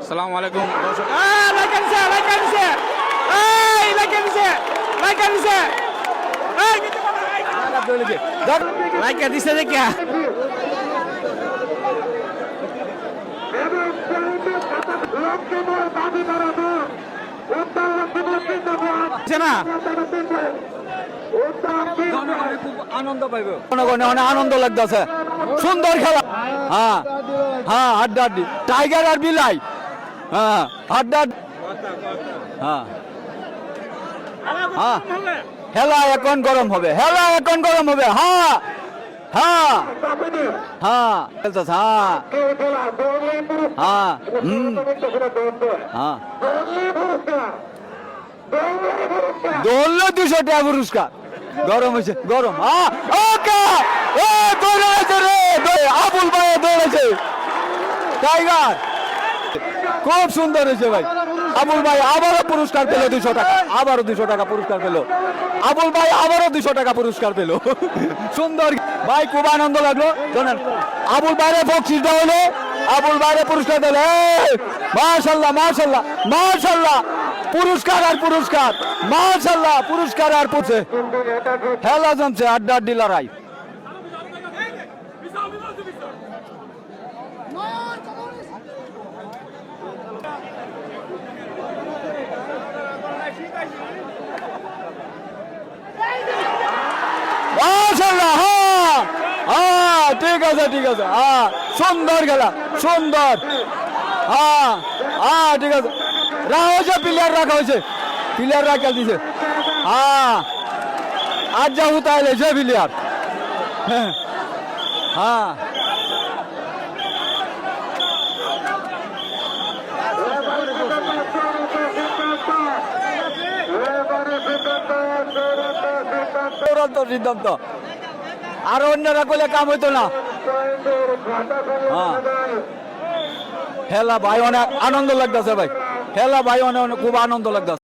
আসসালামু আলাইকুম দর্শক। লাইকা দিছে দেখিয়া না আনন্দ পাইব, আনন্দ লাগতেছে। সুন্দর খেলা। হ্যাঁ হ্যাঁ, আড্ডা আড্ডি, টাইগার আর বিলাই। হ্যাঁ আড্ডা। হ্যাঁ হ্যাঁ, খেলা এখন গরম হবে, খেলা এখন গরম হবে। হ্যাঁ হ্যাঁ হ্যাঁ, খেলতেছে। হ্যাঁ হ্যাঁ হ্যাঁ, দৌড়লে 200 টাকা পুরস্কার। গরম হয়েছে, গরম। আবুল ভাই দৌড়েছে, টাইগার খুব সুন্দর হয়েছে ভাই। আবুল ভাই আবারও পুরস্কার পেল 200 টাকা, আবারও 200 টাকা পুরস্কার পেল। আবুল ভাই আবারও 200 টাকা পুরস্কার পেল। সুন্দর ভাই, খুব আনন্দ লাগলো। জানেন আবুল ভাইরে বকশিস দেওয়া হলো, আবুল ভাইরে পুরস্কার দিল। মাশাআল্লাহ মাশাআল্লাহ মাশাআল্লাহ, পুরস্কার আর পুরস্কার। মাশাআল্লাহ, পুরস্কার আর পুরস্কার। খেলা জমছে, আড্ডা আড্ডি লড়াই। মাশাআল্লাহ। হ্যাঁ হ্যাঁ, ঠিক আছে ঠিক আছে। হ্যাঁ, সুন্দর খেলা, সুন্দর। হ্যাঁ হ্যাঁ, ঠিক আছে। রাখা হয়েছে, প্লেয়ার রাখা হয়েছে, প্লেয়ার রাখা দিছে। হ্যাঁ, আজ যা হুতা এলেছে প্লেয়ার। হ্যাঁ হ্যাঁ, সিদ্ধান্ত। আর অন্যরা করলে কাম হইতো না। হ্যাঁ, খেলা ভাই অনেক আনন্দ লাগতেছে ভাই, খেলা ভাই অনেক খুব আনন্দ লাগতেছে।